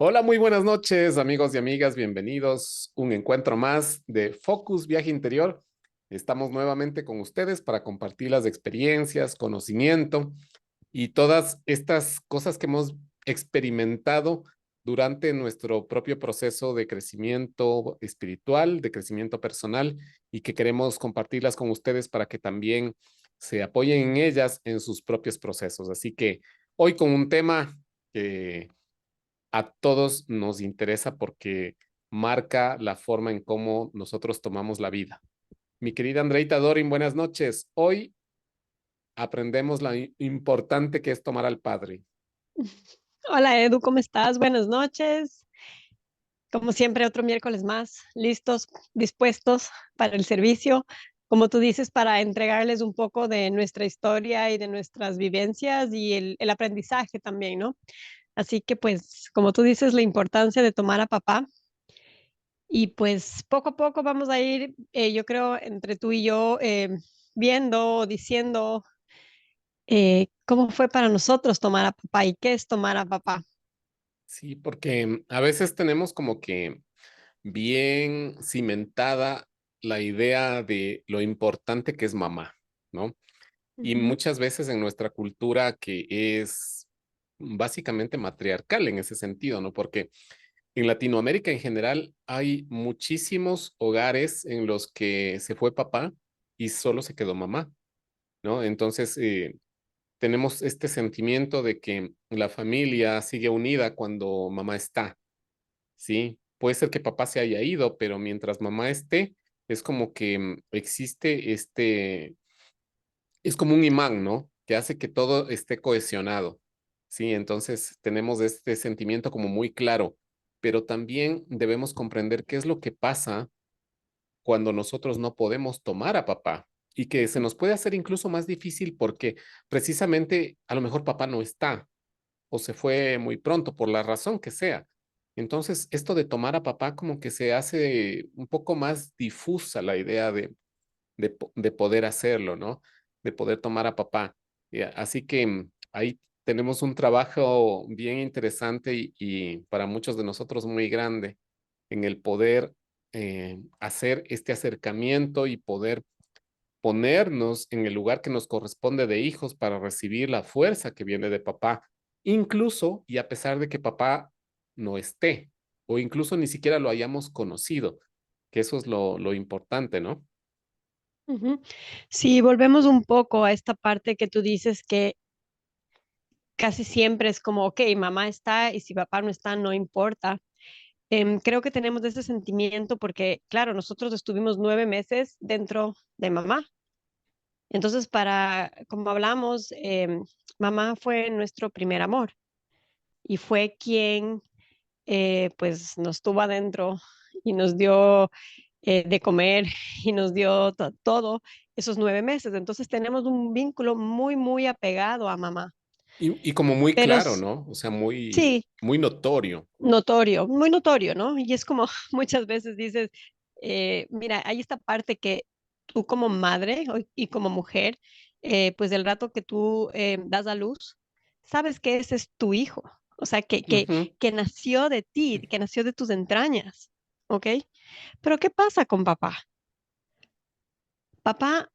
Hola, muy buenas noches, amigos y amigas. Bienvenidos a un encuentro más de Focus Viaje Interior. Estamos nuevamente con ustedes para compartir las experiencias, conocimiento y todas estas cosas que hemos experimentado durante nuestro propio proceso de crecimiento espiritual, de crecimiento personal y que queremos compartirlas con ustedes para que también se apoyen en ellas en sus propios procesos. Así que hoy con un tema que a todos nos interesa porque marca la forma en cómo nosotros tomamos la vida. Mi querida Andreita Dorin, buenas noches. Hoy aprendemos la importante que es tomar al Padre. Hola Edu, ¿cómo estás? Buenas noches. Como siempre, otro miércoles más, listos, dispuestos para el servicio. Como tú dices, para entregarles un poco de nuestra historia y de nuestras vivencias y el aprendizaje también, ¿no? Así que pues, como tú dices, la importancia de tomar a papá. Y pues poco a poco vamos a ir, yo creo, entre tú y yo, viendo, diciendo cómo fue para nosotros tomar a papá y qué es tomar a papá. Sí, porque a veces tenemos como que bien cimentada la idea de lo importante que es mamá, ¿no? Y Ujú, muchas veces en nuestra cultura que es básicamente matriarcal en ese sentido, ¿no? Porque en Latinoamérica en general hay muchísimos hogares en los que se fue papá y solo se quedó mamá, ¿no? Entonces, tenemos este sentimiento de que la familia sigue unida cuando mamá está, ¿sí? Puede ser que papá se haya ido, pero mientras mamá esté, es como que existe es como un imán, ¿no? Que hace que todo esté cohesionado, ¿sí? Entonces tenemos este sentimiento como muy claro, pero también debemos comprender qué es lo que pasa cuando nosotros no podemos tomar a papá y que se nos puede hacer incluso más difícil porque precisamente a lo mejor papá no está o se fue muy pronto por la razón que sea. Entonces, esto de tomar a papá como que se hace un poco más difusa la idea de poder hacerlo, ¿no? De poder tomar a papá. Así que ahí tenemos un trabajo bien interesante y para muchos de nosotros muy grande en el poder hacer este acercamiento y poder ponernos en el lugar que nos corresponde de hijos para recibir la fuerza que viene de papá, incluso y a pesar de que papá no esté o incluso ni siquiera lo hayamos conocido, que eso es lo importante, ¿no? ujú. Sí, volvemos un poco a esta parte que tú dices que casi siempre es como, ok, mamá está y si papá no está, no importa. Creo que tenemos ese sentimiento porque, claro, nosotros estuvimos 9 meses dentro de mamá. Entonces, como hablamos, mamá fue nuestro primer amor y fue quien, pues, nos tuvo adentro y nos dio de comer y nos dio todo esos 9 meses. Entonces, tenemos un vínculo muy, muy apegado a mamá. Y como muy Pero claro, ¿no? O sea, sí, muy notorio. notorio, muy notorio, ¿no? Y es como muchas veces dices, mira, hay esta parte que tú como madre y como mujer, pues del rato que tú das a luz, sabes que ese es tu hijo, o sea, Ujú. que nació de ti, que nació de tus entrañas, ¿ok? Pero ¿qué pasa con papá? Papá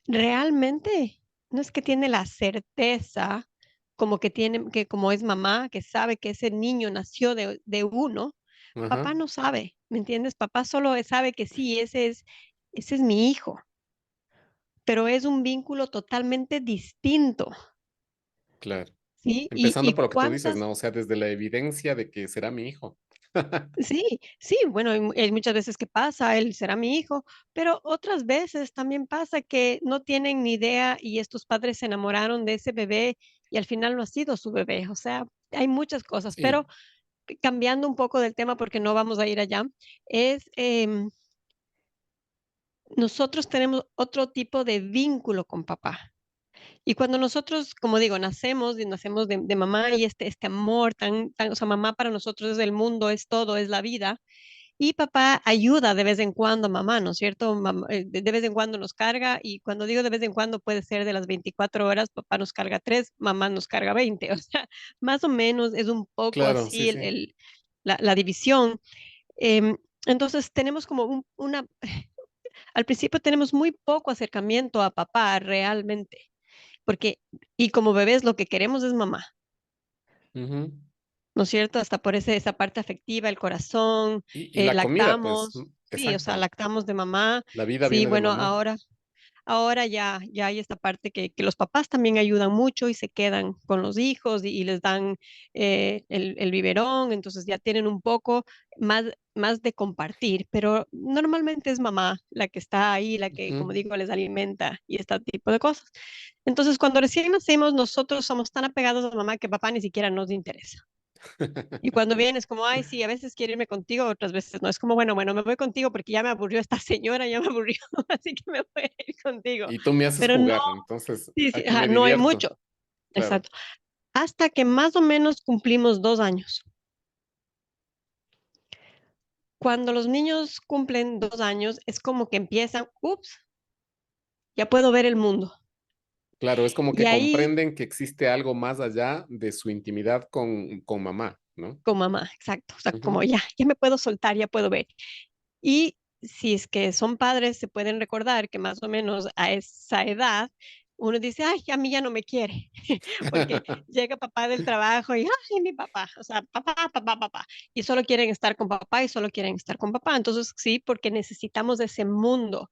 realmente no es que tiene la certeza como que tiene, que como es mamá, que sabe que ese niño nació de uno. Ajá, Papá no sabe, ¿me entiendes? Papá solo sabe que sí, ese es mi hijo, pero es un vínculo totalmente distinto, claro. ¿sí? Empezando Y por lo que tú dices, cuántas, ¿no? O sea, desde la evidencia de que será mi hijo. sí, sí, bueno, hay muchas veces que pasa, él será mi hijo, pero otras veces también pasa que no tienen ni idea y estos padres se enamoraron de ese bebé y al final no ha sido su bebé, o sea, hay muchas cosas, Sí. pero cambiando un poco del tema porque no vamos a ir allá, es nosotros tenemos otro tipo de vínculo con papá. Y cuando nosotros, como digo, nacemos y nacemos de mamá y este amor o sea, mamá para nosotros es el mundo, es todo, es la vida. Y papá ayuda de vez en cuando a mamá, ¿no es cierto? De vez en cuando nos carga y cuando digo de vez en cuando puede ser de las 24 horas, papá nos carga 3, mamá nos carga 20. O sea, más o menos es un poco Claro, sí, así sí. la división. Em, entonces tenemos como al principio tenemos muy poco acercamiento a papá realmente, porque, y como bebés lo que queremos es mamá. Ujú. ¿No es cierto? Hasta por esa parte afectiva, el corazón, Y la comida, pues, lactamos, sí, o sea, exacto. lactamos de mamá. La vida Sí, viene de bueno, mamá. ahora ya hay esta parte que los papás también ayudan mucho y se quedan con los hijos y les dan el biberón, entonces ya tienen un poco más de compartir, pero normalmente es mamá la que está ahí, la que, como Ujú. digo, les alimenta y este tipo de cosas. Entonces, cuando recién nacemos, nosotros somos tan apegados a mamá que papá ni siquiera nos interesa. Y cuando viene es como, ay, sí, a veces quiero irme contigo, otras veces no. Es como, bueno, me voy contigo porque ya me aburrió esta señora, ya me aburrió, así que me voy a ir contigo. Y tú me haces Pero no, jugar, entonces sí, sí, aquí ajá, me no hay divierto, mucho. claro. Exacto. Hasta que más o menos cumplimos 2 años. Cuando los niños cumplen 2 años, es como que empiezan, ups, ya puedo ver el mundo. Claro, es como Y que ahí comprenden que existe algo más allá de su intimidad con mamá, ¿no? con mamá, exacto. O sea, como Ujú. ya me puedo soltar, ya puedo ver. Y si es que son padres, se pueden recordar que más o menos a esa edad uno dice, ay, a mí ya no me quiere, porque llega papá del trabajo y, ay, mi papá, o sea, papá, y solo quieren estar con papá y solo quieren estar con papá. Entonces, sí, porque necesitamos ese mundo,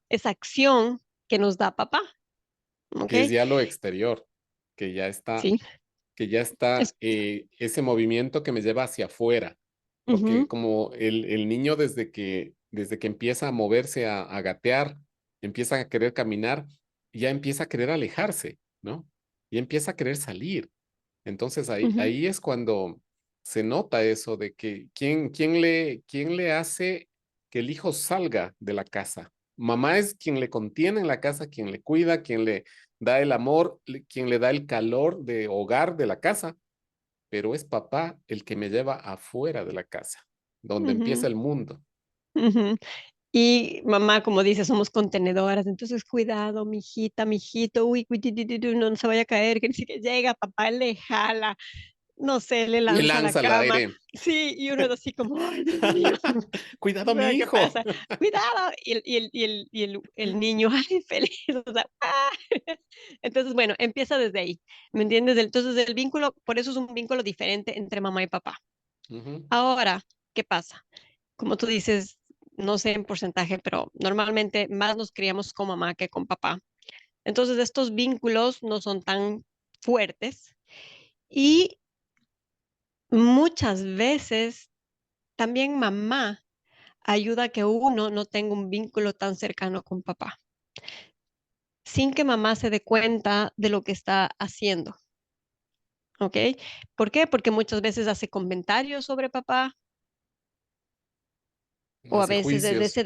esa acción que nos da papá, ¿ok? Que es ya lo exterior, que ya está, Sí, que ya está es, ese movimiento que me lleva hacia afuera, porque ujú, como el niño desde que empieza a moverse, a gatear, empieza a querer caminar, ya empieza a querer alejarse, ¿no? Y empieza a querer salir. Entonces ujú, ahí es cuando se nota eso de que quién le hace que el hijo salga de la casa. Mamá es quien le contiene en la casa, quien le cuida, quien le da el amor, quien le da el calor de hogar de la casa, pero es papá el que me lleva afuera de la casa, donde empieza ujú, el mundo. ujú. Y mamá, como dice, somos contenedoras, entonces cuidado, mijito, uy, no se vaya a caer, que ni siquiera llega, papá le jala, no sé, le Le lanza a la lanza al cama. aire. Sí, y uno es así como, ay, Dios mío, Cuidado, o mi sea, ¿qué hijo. pasa? Cuidado. Y el niño, ay, feliz, o sea, ¡ah! Entonces, bueno, empieza desde ahí, ¿me entiendes? Entonces, el vínculo, por eso es un vínculo diferente entre mamá y papá. Ujú. Ahora, ¿qué pasa? Como tú dices, no sé en porcentaje, pero normalmente más nos criamos con mamá que con papá. Entonces, estos vínculos no son tan fuertes y muchas veces también mamá ayuda a que uno no tenga un vínculo tan cercano con papá, sin que mamá se dé cuenta de lo que está haciendo, ¿ok? ¿Por qué? Porque muchas veces hace comentarios sobre papá o a Hace veces juicios.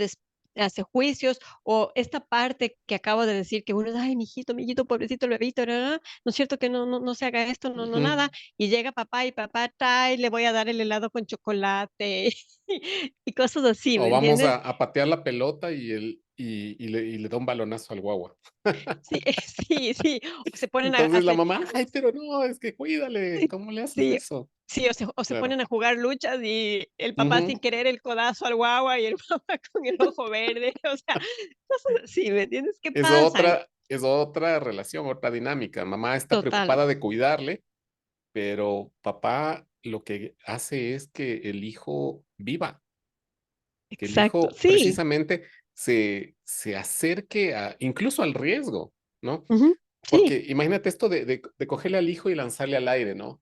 hace juicios, o esta parte que acabo de decir que uno es, ay, mijito, pobrecito el bebito, no es cierto que no se haga esto, no Ujú. nada, y llega papá y papá trae, le voy a dar el helado con chocolate y cosas así, O ¿me vamos entiendes? a patear la pelota y le da un balonazo al guagua. Sí, sí, o se ponen a Entonces la hacer, mamá, ay, pero no, es que cuídale, ¿cómo le haces sí, eso? sí, o se Claro. ponen a jugar luchas y el papá sin Ujú. querer el codazo al guagua y el papá con el ojo verde, o sea, cosas así, ¿me entiendes? ¿Qué pasa? Es otra relación, otra dinámica. Mamá está Total. preocupada de cuidarle, pero papá lo que hace es que el hijo viva, que el Exacto, hijo sí, precisamente se acerque incluso al riesgo, ¿no? ujú, sí, Porque imagínate esto de cogerle al hijo y lanzarle al aire, ¿no?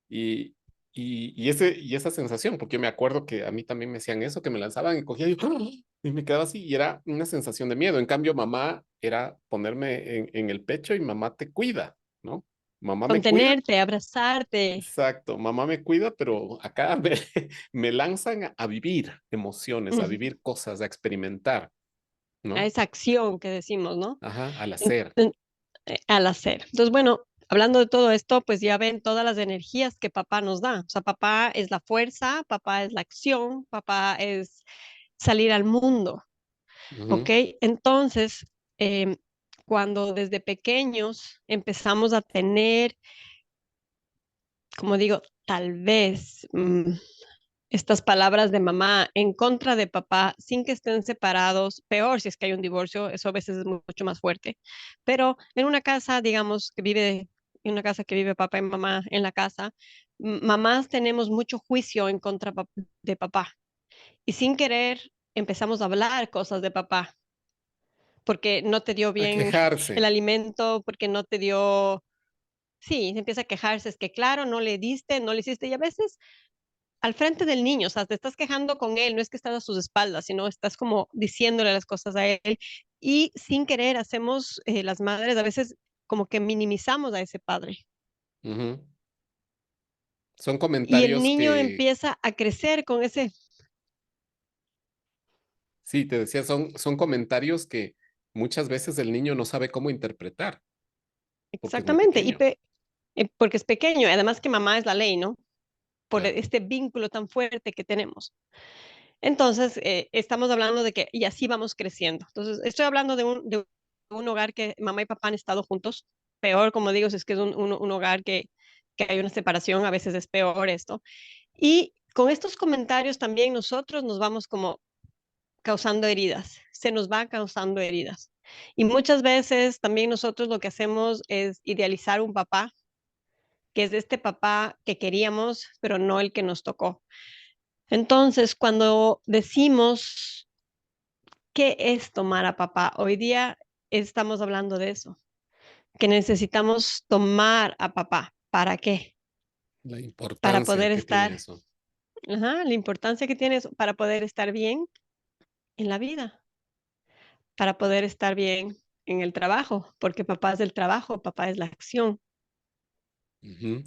Y, y esa sensación, porque yo me acuerdo que a mí también me hacían eso, que me lanzaban y cogía y me quedaba así y era una sensación de miedo. En cambio, mamá era ponerme en el pecho y mamá te cuida, ¿no? Mamá me cuida, contenerte, abrazarte, exacto, mamá me cuida, pero acá me lanzan a vivir emociones, a ujú, vivir cosas, a experimentar, a ¿no? esa acción que decimos, ¿no? Ajá, al En- hacer. en- al hacer. Entonces, bueno, hablando de todo esto, pues ya ven todas las energías que papá nos da. O sea, papá es la fuerza, papá es la acción, papá es salir al mundo, ¿ok? Ujú. Entonces, em, cuando desde pequeños empezamos a tener, como digo, tal vez estas palabras de mamá en contra de papá sin que estén separados, peor si es que hay un divorcio, eso a veces es mucho más fuerte, pero en una casa, digamos, en una casa que vive papá y mamá en la casa, mamás tenemos mucho juicio en contra de papá y sin querer empezamos a hablar cosas de papá porque no te dio A bien el quejarse. alimento, porque no te dio. Sí, se empieza a quejarse, es que claro, no le diste, no le hiciste, y a veces al frente del niño, o sea, te estás quejando con él, no es que estás a sus espaldas, sino estás como diciéndole las cosas a él, y sin querer hacemos, las madres a veces como que minimizamos a ese padre. Ujú. Son Y el comentarios niño que, empieza a crecer con ese, sí, te decía, son comentarios que muchas veces el niño no sabe cómo interpretar porque es muy exactamente, pequeño. porque es pequeño, y además que mamá es la ley, ¿no? Por Claro. este vínculo tan fuerte que tenemos. Entonces, estamos hablando de que, y así vamos creciendo. Entonces, estoy hablando de un hogar que mamá y papá han estado juntos. Peor, como digo, si es que es un hogar que hay una separación, a veces es peor esto. Y con estos comentarios también nosotros nos vamos como causando heridas, se nos va causando heridas. Y muchas veces también nosotros lo que hacemos es idealizar un papá, que es este papá que queríamos, pero no el que nos tocó. Entonces, cuando decimos ¿qué es tomar a papá? Hoy día estamos hablando de eso, que necesitamos tomar a papá. ¿Para qué? La Para importancia poder que tiene estar, eso. ajá, la importancia que tiene eso, para poder estar bien en la vida, para poder estar bien en el trabajo, porque papá es el trabajo, papá es la acción, Ujú.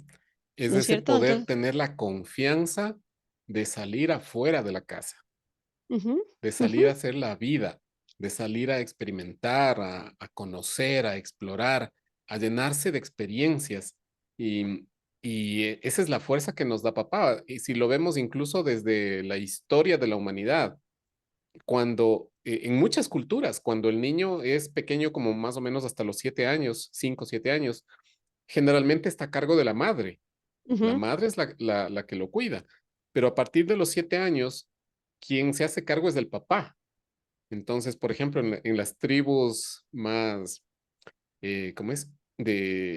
Es ¿no es ese cierto? poder Entonces, tener la confianza de salir afuera de la casa, ujú, de ujú, salir a hacer la vida, de salir a experimentar, a conocer, a explorar, a llenarse de experiencias. Y, esa es la fuerza que nos da papá. Y si lo vemos incluso desde la historia de la humanidad, cuando en muchas culturas, cuando el niño es pequeño como más o menos hasta los 7 años, 5, 7 años, generalmente está a cargo de la madre. La ujú, madre es la que lo cuida, pero a partir de los 7 años, quien se hace cargo es del papá. Entonces, por ejemplo, en las tribus más, ¿cómo es?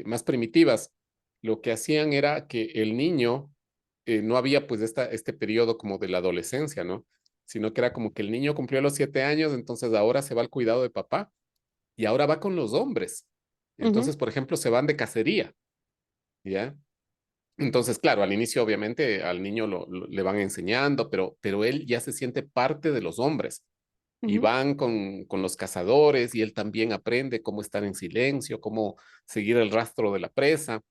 Más primitivas, lo que hacían era que el niño, no había pues este periodo como de la adolescencia, ¿no? Sino que era como que el niño cumplió los 7 años, entonces ahora se va al cuidado de papá y ahora va con los hombres. ujú, Entonces, por ejemplo, se van de cacería, ¿ya? Entonces, claro, al inicio obviamente al niño le van enseñando, pero él ya se siente parte de los hombres y ujú, van con los cazadores y él también aprende cómo estar en silencio, cómo seguir el rastro de la presa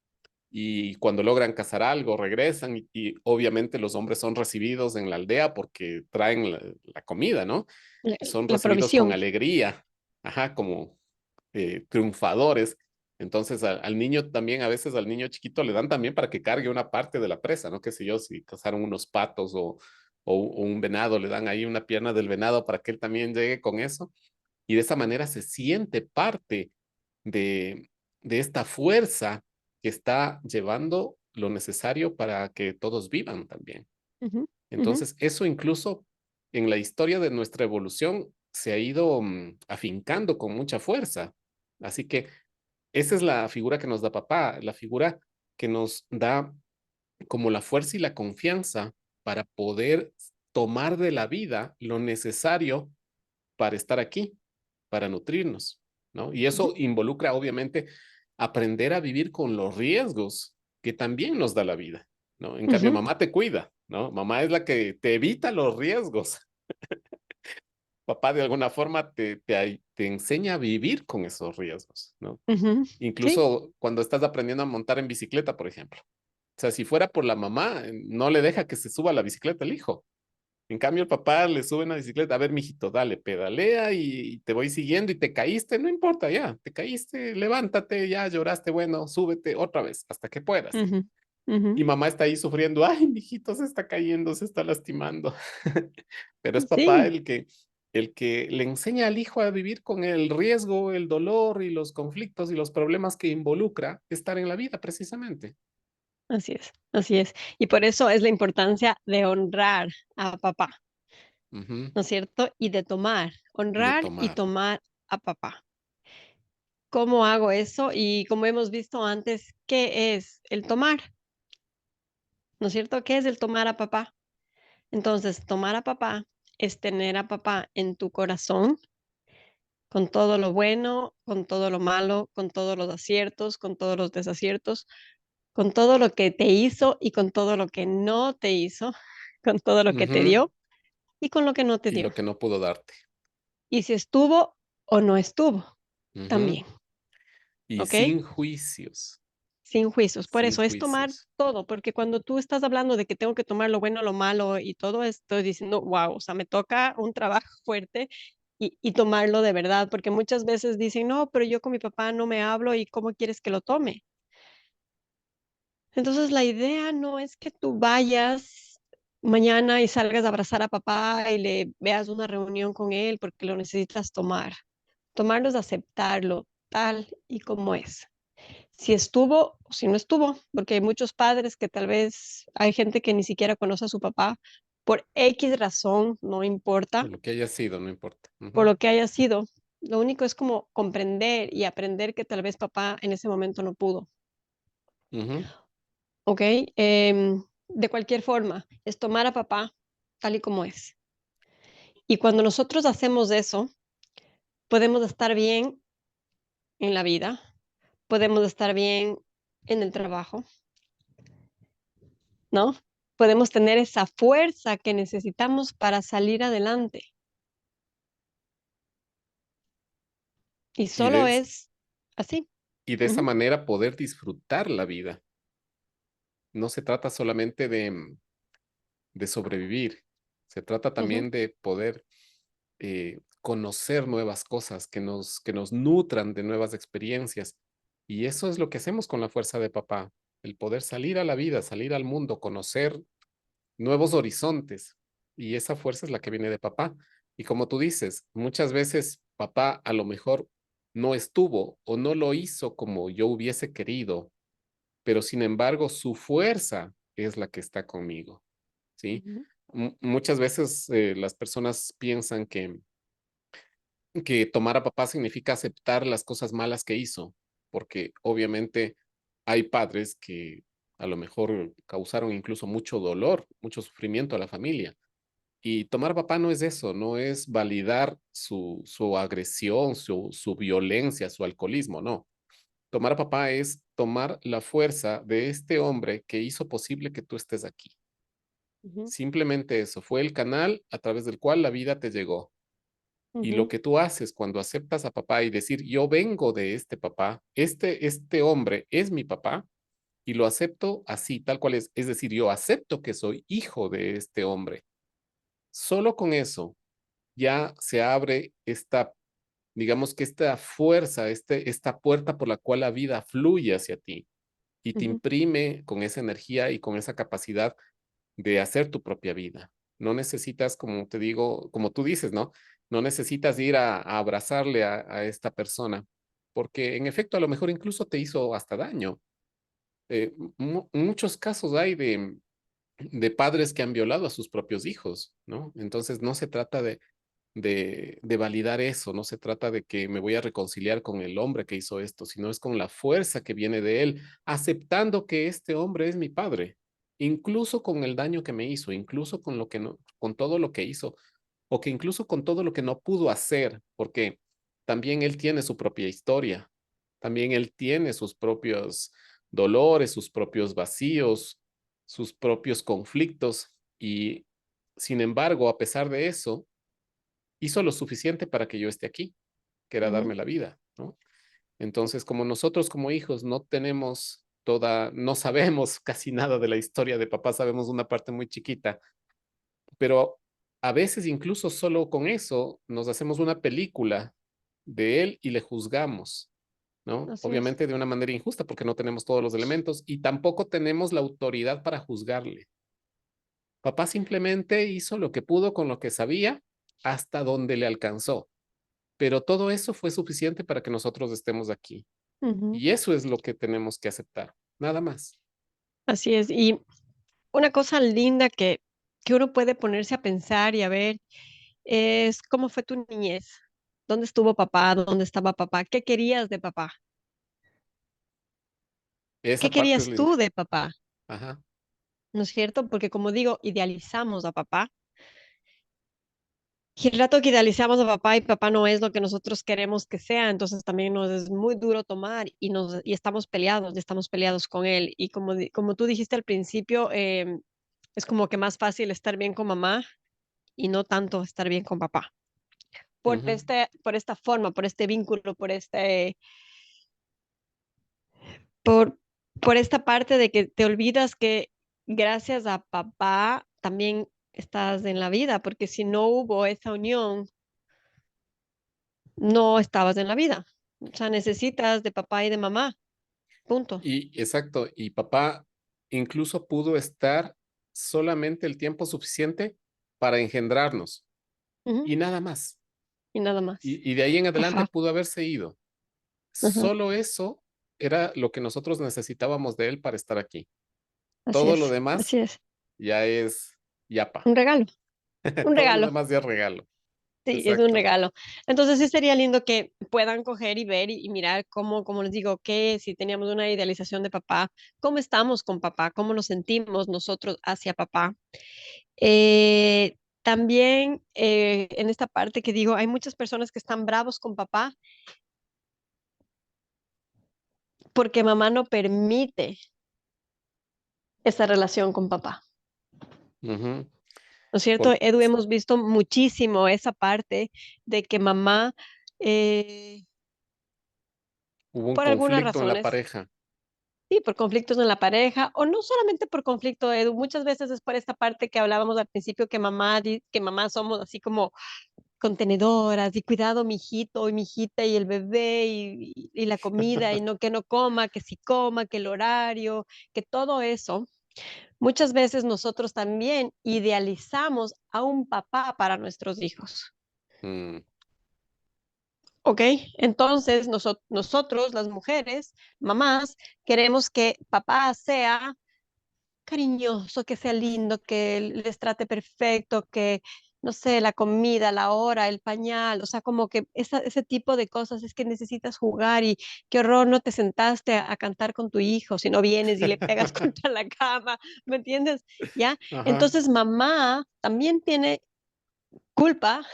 y cuando logran cazar algo regresan y obviamente los hombres son recibidos en la aldea porque traen la comida, ¿no? la, Y son la recibidos con provisión. alegría, ajá, como triunfadores. Entonces al niño también, a veces al niño chiquito le dan también para que cargue una parte de la presa, ¿no? Qué sé yo, si cazaron unos patos o un venado, le dan ahí una pierna del venado para que él también llegue con eso. Y de esa manera se siente parte de, de esta fuerza que está llevando lo necesario para que todos vivan también. Ujú, ujú, Entonces, eso incluso en la historia de nuestra evolución se ha ido afincando con mucha fuerza. Así que esa es la figura que nos da papá, la figura que nos da como la fuerza y la confianza para poder tomar de la vida lo necesario para estar aquí, para nutrirnos, ¿no? Y ujú, eso involucra, obviamente, aprender a vivir con los riesgos que también nos da la vida, ¿no? En cambio, ujú, mamá te cuida, ¿no? Mamá es la que te evita los riesgos. Papá, de alguna forma, te enseña a vivir con esos riesgos, ¿no? ujú. Sí, Incluso cuando estás aprendiendo a montar en bicicleta, por ejemplo. O sea, si fuera por la mamá, no le deja que se suba a la bicicleta el hijo. En cambio, el papá le sube una bicicleta, a ver, mijito, dale, pedalea y te voy siguiendo y te caíste, no importa, ya, te caíste, levántate, ya lloraste, bueno, súbete otra vez hasta que puedas. Ujú, ujú. Y mamá está ahí sufriendo, ay, mijito, se está cayendo, se está lastimando. Pero es papá Sí, el que le enseña al hijo a vivir con el riesgo, el dolor y los conflictos y los problemas que involucra estar en la vida, precisamente. así es, así es. Y por eso es la importancia de honrar a papá, Ujú. ¿no es cierto? Y de tomar, De honrar y tomar. tomar a papá. ¿Cómo hago eso? Y como hemos visto antes, ¿qué es el tomar? ¿No es cierto? ¿Qué es el tomar a papá? Entonces, tomar a papá es tener a papá en tu corazón, con todo lo bueno, con todo lo malo, con todos los aciertos, con todos los desaciertos, con todo lo que te hizo y con todo lo que no te hizo, con todo lo que te Ujú. dio y con lo que no te Y dio. lo que no pudo darte. Y si estuvo o no estuvo, Ujú. también, Y ¿ok? sin juicios, Sin juicios. Por sin eso es tomar juicios. todo, porque cuando tú estás hablando de que tengo que tomar lo bueno, lo malo y todo, estoy diciendo, wow, o sea, me toca un trabajo fuerte y tomarlo de verdad, porque muchas veces dicen, no, pero yo con mi papá no me hablo y ¿cómo quieres que lo tome? Entonces, la idea no es que tú vayas mañana y salgas a abrazar a papá y le veas una reunión con él porque lo necesitas tomar. Tomarlo es aceptarlo tal y como es. Si estuvo o si no estuvo, porque hay muchos padres que tal vez hay gente que ni siquiera conoce a su papá por X razón, no Por importa, lo que haya sido, no importa. por Ujú. lo que haya sido. Lo único es como comprender y aprender que tal vez papá en ese momento no pudo. Ujú. ¿Ok? De cualquier forma, es tomar a papá tal y como es. Y cuando nosotros hacemos eso, podemos estar bien en la vida, podemos estar bien en el trabajo, ¿no? Podemos tener esa fuerza que necesitamos para salir adelante. Y Y solo de, es así. y de esa Ujú, manera poder disfrutar la vida. No se trata solamente de sobrevivir, se trata ujú, también de poder conocer nuevas cosas que nos nutran de nuevas experiencias. Y eso es lo que hacemos con la fuerza de papá, el poder salir a la vida, salir al mundo, conocer nuevos horizontes. Y esa fuerza es la que viene de papá. Y como tú dices, muchas veces papá a lo mejor no estuvo o no lo hizo como yo hubiese querido, pero sin embargo su fuerza es la que está conmigo, ¿sí? ujú, Muchas veces las personas piensan que tomar a papá significa aceptar las cosas malas que hizo, porque obviamente hay padres que a lo mejor causaron incluso mucho dolor, mucho sufrimiento a la familia. Y tomar a papá no es eso, no es validar su agresión, su violencia, su alcoholismo, no. Tomar a papá es tomar la fuerza de este hombre que hizo posible que tú estés aquí. ujú, Simplemente eso, fue el canal a través del cual la vida te llegó. Y lo ujú, que tú haces cuando aceptas a papá y decir, yo vengo de este papá, este hombre es mi papá y lo acepto así, tal cual es. Es decir, yo acepto que soy hijo de este hombre. Solo con eso ya se abre esta, digamos que esta fuerza, esta puerta por la cual la vida fluye hacia ti y te ujú, imprime con esa energía y con esa capacidad de hacer tu propia vida. No necesitas, como te digo, como tú dices, ¿no? No necesitas ir a abrazarle a esta persona, porque en efecto a lo mejor incluso te hizo hasta daño. Muchos casos hay de padres que han violado a sus propios hijos, ¿no? Entonces no se trata de validar eso, no se trata de que me voy a reconciliar con el hombre que hizo esto, sino es con la fuerza que viene de él, aceptando que este hombre es mi padre, incluso con el daño que me hizo, incluso con lo que no, con todo lo que hizo, o que incluso con todo lo que no pudo hacer, porque también él tiene su propia historia, también él tiene sus propios dolores, sus propios vacíos, sus propios conflictos, y sin embargo, a pesar de eso, hizo lo suficiente para que yo esté aquí, que era ujú, darme la vida, ¿no? Entonces, como nosotros como hijos no tenemos no sabemos casi nada de la historia de papá, sabemos una parte muy chiquita, pero a veces incluso solo con eso nos hacemos una película de él y le juzgamos, ¿no? Así es. Obviamente de una manera injusta porque no tenemos todos los elementos y tampoco tenemos la autoridad para juzgarle. Papá simplemente hizo lo que pudo con lo que sabía hasta donde le alcanzó, pero todo eso fue suficiente para que nosotros estemos aquí. Ujú. Y eso es lo que tenemos que aceptar, nada más. Así es. Y una cosa linda que uno puede ponerse a pensar y a ver es cómo fue tu niñez. ¿Dónde estuvo papá? ¿Dónde estaba papá? ¿Qué querías de papá? ¿Qué Esa parte es querías linda. tú de papá? Ajá. ¿No es cierto? Porque como digo, idealizamos a papá. Y el rato que idealizamos a papá y papá no es lo que nosotros queremos que sea, entonces también nos es muy duro tomar y estamos peleados con él. Y como tú dijiste al principio, es como que más fácil estar bien con mamá y no tanto estar bien con papá. Ujú. Por esta forma, por este vínculo, por, por esta parte de que te olvidas que gracias a papá también estás en la vida, porque si no hubo esa unión, no estabas en la vida. O sea, necesitas de papá y de mamá, punto. Y exacto, y papá incluso pudo estar solamente el tiempo suficiente para engendrarnos Ujú. y nada más. Y nada más. Y de ahí en adelante Ajá, pudo haberse ido. ajá, Solo eso era lo que nosotros necesitábamos de él para estar aquí. así Todo lo es, así demás es. ya es yapa. Un regalo, un Todo lo regalo. demás ya es regalo. Sí, es un Exacto. regalo. Entonces sí sería lindo que puedan coger y ver y mirar cómo, como les digo, que si teníamos una idealización de papá, cómo estamos con papá, cómo nos sentimos nosotros hacia papá. También en esta parte que digo, hay muchas personas que están bravos con papá porque mamá no permite esa relación con papá. Ujú. ¿No es cierto? Por, Edu, hemos visto muchísimo esa parte de que mamá, eh, hubo un por algunas conflicto en la razones, pareja. sí, por conflictos en la pareja, o no solamente por conflicto, Edu, muchas veces es por esta parte que hablábamos al principio, que mamá somos así como contenedoras y cuidado, mijito y mijita y el bebé y la comida y no que no coma, que si coma, que el horario, que todo eso. Muchas veces nosotros también idealizamos a un papá para nuestros hijos. Mm, ¿Ok? Entonces, nosotros, las mujeres, mamás, queremos que papá sea cariñoso, que sea lindo, que les trate perfecto, que, no sé, la comida, la hora, el pañal, o sea, como que ese tipo de cosas es que necesitas jugar y qué horror no te sentaste a cantar con tu hijo, si no vienes y le pegas contra la cama, ¿me entiendes? ¿Ya? ajá. Entonces, mamá también tiene culpa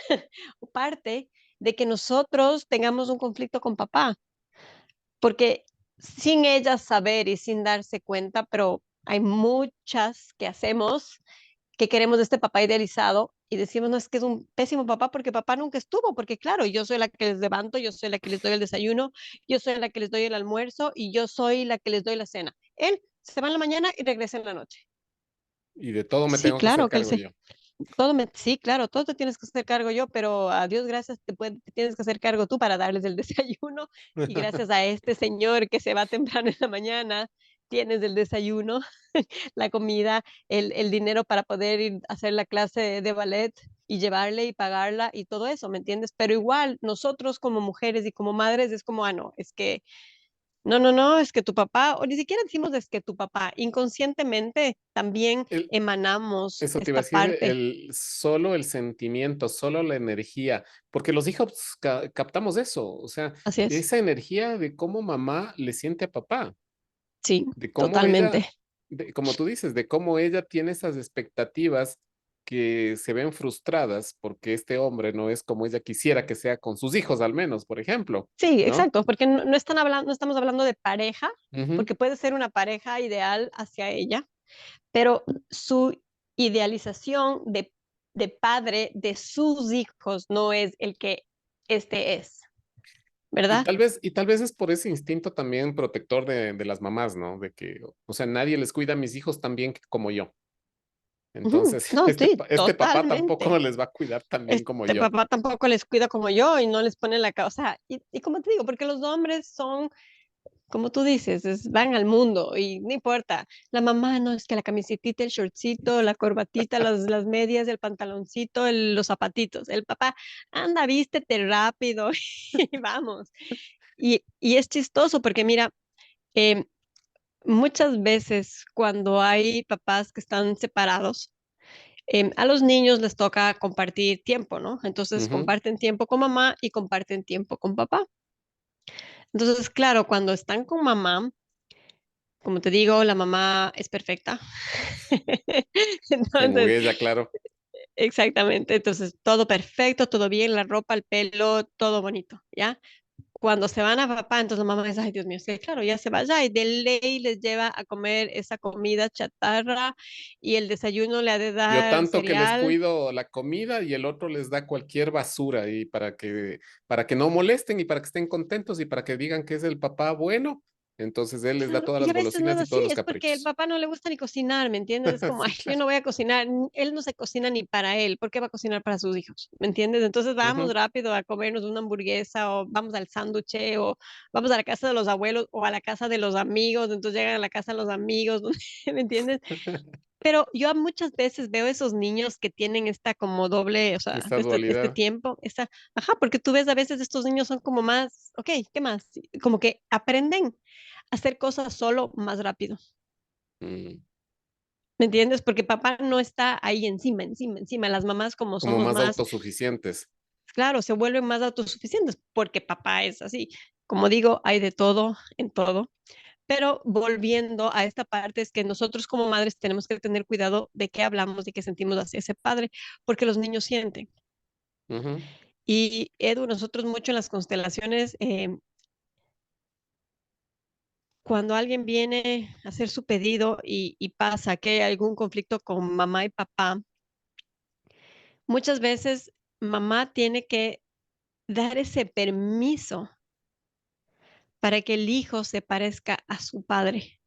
o parte de que nosotros tengamos un conflicto con papá, porque sin ella saber y sin darse cuenta, pero hay muchas que hacemos que queremos de este papá idealizado y decimos, no, es que es un pésimo papá porque papá nunca estuvo, porque claro, yo soy la que les levanto, yo soy la que les doy el desayuno, yo soy la que les doy el almuerzo y yo soy la que les doy la cena. Él se va en la mañana y regresa en la noche. Y de todo me Sí, tengo que hacer claro que él cargo se, yo. sí, claro, todo te tienes que hacer cargo yo, pero a Dios gracias te tienes que hacer cargo tú para darles el desayuno y gracias a este señor que se va temprano en la mañana, tienes el desayuno, la comida, el dinero para poder ir a hacer la clase de ballet y llevarle y pagarla y todo eso, ¿me entiendes? Pero igual nosotros como mujeres y como madres es como, ah, no, es que no, es que tu papá, o ni siquiera decimos es que tu papá, inconscientemente también El, emanamos Eso te iba a esta decir, parte. solo el sentimiento, solo la energía, porque los hijos captamos eso, o sea, Así es. esa energía de cómo mamá le siente a papá, Sí, de cómo ella, totalmente. como tú dices, de cómo ella tiene esas expectativas que se ven frustradas porque este hombre no es como ella quisiera que sea con sus hijos, al menos, por ejemplo, Sí, ¿no? exacto, porque no están hablando, no estamos hablando de pareja, Ujú. porque puede ser una pareja ideal hacia ella, pero su idealización de padre de sus hijos no es el que este es, ¿verdad? Y tal vez es por ese instinto también protector de las mamás, ¿no? De que, o sea, nadie les cuida a mis hijos tan bien como yo. Ujú. Entonces, No, sí, este papá tampoco totalmente. les va a cuidar tan bien como Este yo. papá tampoco les cuida como yo y no les pone la causa. Y como te digo, porque los hombres son, como tú dices, van al mundo y no importa. La mamá no es que la camisetita, el shortcito, la corbatita, las medias, el pantaloncito, los zapatitos. El papá, anda, vístete rápido y vamos. Y es chistoso porque mira, em, muchas veces cuando hay papás que están separados, a los niños les toca compartir tiempo, ¿no? Entonces Ujú. comparten tiempo con mamá y comparten tiempo con papá. Entonces, claro, cuando están con mamá, como te digo, la mamá es perfecta. Según Entonces, ella, claro. exactamente. Entonces, todo perfecto, todo bien, la ropa, el pelo, todo bonito, ¿ya? Cuando se van a papá, entonces la mamá dice, ay, Dios mío, es que claro, ya se vaya y de ley les lleva a comer esa comida chatarra y el desayuno le ha de Yo dar tanto que les cereal. cuido la comida y el otro les da cualquier basura y para que no molesten y para que estén contentos y para que digan que es el papá bueno, entonces él les da Claro, todas y las a veces no es golosinas y así, todos los es porque el caprichos. papá no le gusta ni cocinar, ¿me entiendes? Es como, ay, Sí, yo claro. no voy a cocinar, él no se cocina ni para él, ¿por qué va a cocinar para sus hijos? ¿Me entiendes? Entonces vamos Ujú. rápido a comernos una hamburguesa o vamos al sándwich o vamos a la casa de los abuelos o a la casa de los amigos, entonces llegan a la casa de los amigos, ¿me entiendes? Pero yo muchas veces veo esos niños que tienen esta como doble, o sea, Esta este dualidad. tiempo, ajá, porque tú ves a veces estos niños son como más, ok, ¿qué más? Como que aprenden a hacer cosas solo más rápido, Mm, ¿me entiendes? Porque papá no está ahí encima, encima, encima. Las mamás como como somos más más, autosuficientes. claro, se vuelven más autosuficientes porque papá es así. Como digo, hay de todo en todo. Pero volviendo a esta parte, es que nosotros como madres tenemos que tener cuidado de qué hablamos y qué sentimos hacia ese padre, porque los niños sienten. Ujú. Y Edu, nosotros mucho en las constelaciones, cuando alguien viene a hacer su pedido y pasa que hay algún conflicto con mamá y papá, muchas veces mamá tiene que dar ese permiso para que el hijo se parezca a su padre,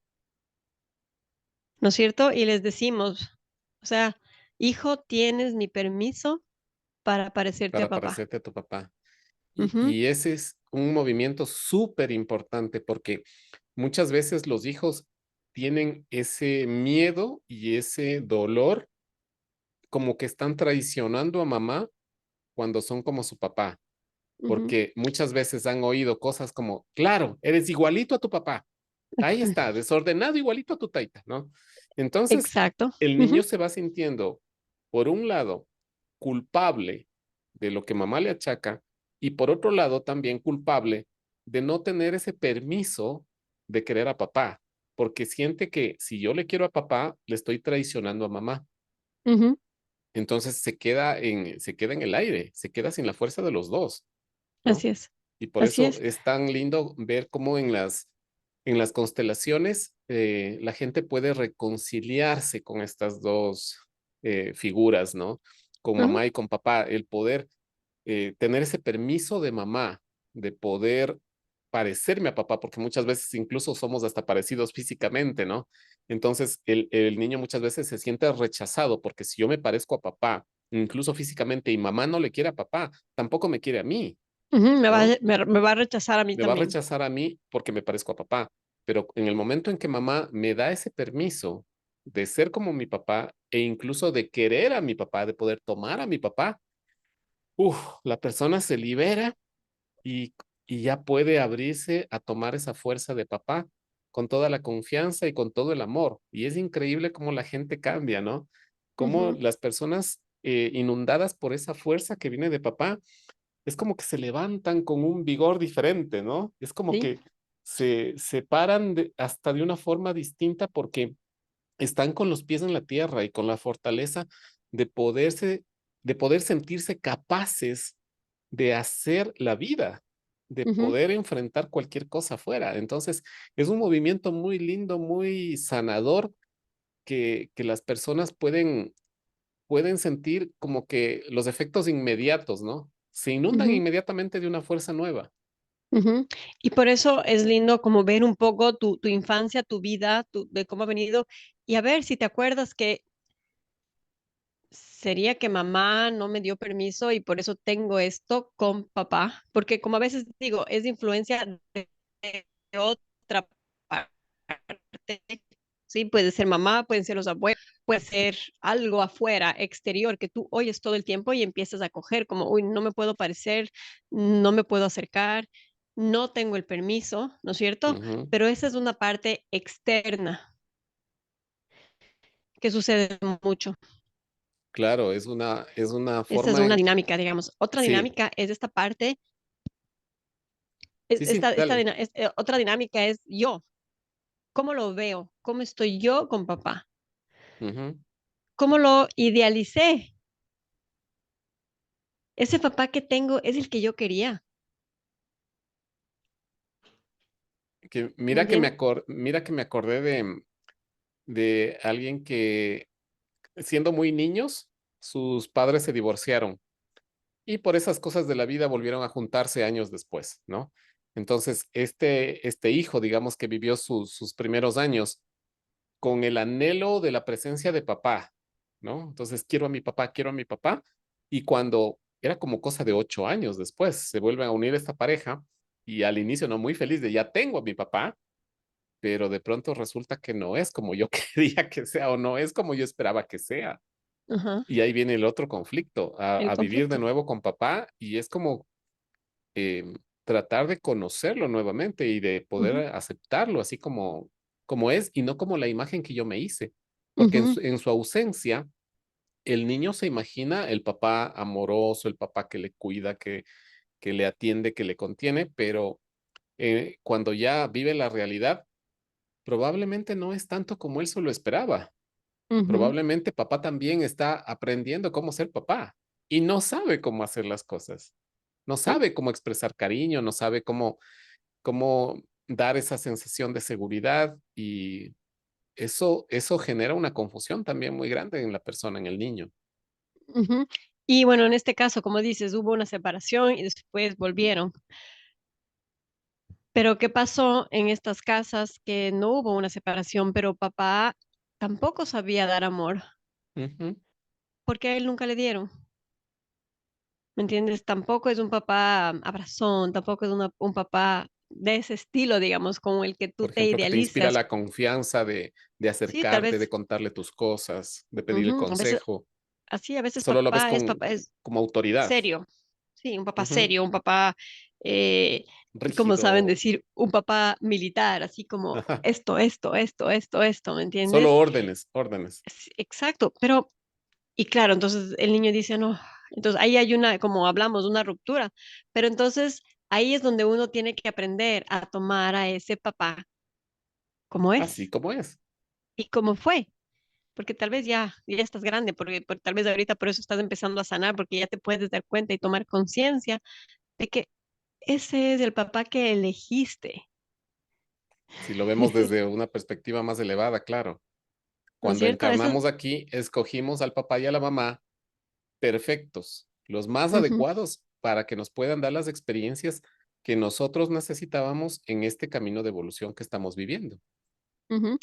¿no es cierto? Y les decimos, o sea, hijo, tienes mi permiso para parecerte a Para papá. parecerte a tu papá. Ujú, Y ese es un movimiento súper importante porque muchas veces los hijos tienen ese miedo y ese dolor como que están traicionando a mamá cuando son como su papá, ujú. porque muchas veces han oído cosas como, claro, eres igualito a tu papá, ahí está, desordenado igualito a tu taita, ¿no? Entonces, Exacto. el niño Ujú, se va sintiendo, por un lado, culpable de lo que mamá le achaca y por otro lado también culpable de no tener ese permiso de querer a papá, porque siente que si yo le quiero a papá, le estoy traicionando a mamá. ujú. Entonces se queda en el aire, se queda sin la fuerza de los dos, ¿no? Así es. Y por Así eso es. es tan lindo ver cómo en las constelaciones la gente puede reconciliarse con estas dos figuras, ¿no? Con Ujú, mamá y con papá, el poder tener ese permiso de mamá, de poder parecerme a papá, porque muchas veces incluso somos hasta parecidos físicamente, ¿no? Entonces el niño muchas veces se siente rechazado, porque si yo me parezco a papá, incluso físicamente, y mamá no le quiere a papá, tampoco me quiere a mí, ujú. ¿no? Me va a rechazar a mí Me va a también. rechazar a mí porque me parezco a papá, pero en el momento en que mamá me da ese permiso de ser como mi papá e incluso de querer a mi papá, de poder tomar a mi papá, la persona se libera y, y ya puede abrirse a tomar esa fuerza de papá con toda la confianza y con todo el amor. Y es increíble cómo la gente cambia, ¿no? Cómo Ujú, las personas inundadas por esa fuerza que viene de papá, es como que se levantan con un vigor diferente, ¿no? Es como sí. que se paran hasta de una forma distinta porque están con los pies en la tierra y con la fortaleza de de poder sentirse capaces de hacer la vida, de Ujú, poder enfrentar cualquier cosa afuera. Entonces, es un movimiento muy lindo, muy sanador que las personas pueden sentir como que los efectos inmediatos, ¿no? Se inundan ujú, inmediatamente de una fuerza nueva. ujú. Y por eso es lindo como ver un poco tu infancia, tu vida, de cómo ha venido y a ver si te acuerdas que sería que mamá no me dio permiso y por eso tengo esto con papá, porque como a veces digo, es influencia de otra parte, sí, puede ser mamá, pueden ser los abuelos, puede ser algo afuera, exterior, que tú oyes todo el tiempo y empiezas a coger como, uy, no me puedo parecer, no me puedo acercar, no tengo el permiso, ¿no es cierto? Ujú. Pero esa es una parte externa que sucede mucho. Claro, es una Esa es forma una en... dinámica, digamos. Otra Sí, dinámica es esta parte, sí, sí, dale. otra dinámica es yo. ¿Cómo lo veo? ¿Cómo estoy yo con papá? Ujú. ¿Cómo lo idealicé? Ese papá que tengo es el que yo quería, Que, ¿me entiendes? mira que me acordé de alguien que, siendo muy niños, sus padres se divorciaron y por esas cosas de la vida volvieron a juntarse años después, ¿no? Entonces, este hijo, digamos que vivió sus primeros años con el anhelo de la presencia de papá, ¿no? Entonces, quiero a mi papá, y cuando era como cosa de 8 años después, se vuelven a unir esta pareja y al inicio no muy feliz de ya tengo a mi papá, pero de pronto resulta que no es como yo quería que sea o no es como yo esperaba que sea. Ajá, Y ahí viene el otro conflicto, el a vivir de conflicto. nuevo con papá y es como eh, tratar de conocerlo nuevamente y de Ujú, poder aceptarlo así como es y no como la imagen que yo me hice. Porque ujú, en su ausencia, el niño se imagina el papá amoroso, el papá que le cuida, que le atiende, que le contiene, pero cuando ya vive la realidad, probablemente no es tanto como él se lo esperaba. ujú. Probablemente papá también está aprendiendo cómo ser papá y no sabe cómo hacer las cosas. No Ah, sabe cómo expresar cariño, no sabe cómo dar esa sensación de seguridad y eso genera una confusión también muy grande en la persona, en el niño. ujú. Y bueno, en este caso, como dices, hubo una separación y después volvieron. Pero ¿qué pasó en estas casas que no hubo una separación, pero papá tampoco sabía dar amor? Ujú. Porque a él nunca le dieron. ¿Me entiendes? Tampoco es un papá abrazón, tampoco es un papá de ese estilo, digamos, como el que tú Por te ejemplo, que te inspira idealizas. la confianza de Sí, tal acercarte, de vez, contarle tus cosas, de pedirle ujú, a veces, consejo. así, a veces Solo lo ves papá es como autoridad. serio. Sí, un papá Ujú. serio, un papá, eh, como saben Rígido. decir, un papá militar, así como esto, ¿me Solo entiendes? órdenes, órdenes. Sí, exacto, pero, y claro, entonces el niño dice, no, entonces ahí hay una, como hablamos, una ruptura, pero entonces ahí es donde uno tiene que aprender a tomar a ese papá como Así es como es. y como fue, porque tal vez ya estás grande, porque tal vez ahorita por eso estás empezando a sanar, porque ya te puedes dar cuenta y tomar conciencia de que ese es el papá que elegiste, Si lo vemos desde una perspectiva más elevada, claro. ¿no es Cuando cierto? Eso es, encarnamos aquí, escogimos al papá y a la mamá perfectos, los más ujú, adecuados para que nos puedan dar las experiencias que nosotros necesitábamos en este camino de evolución que estamos viviendo. ujú.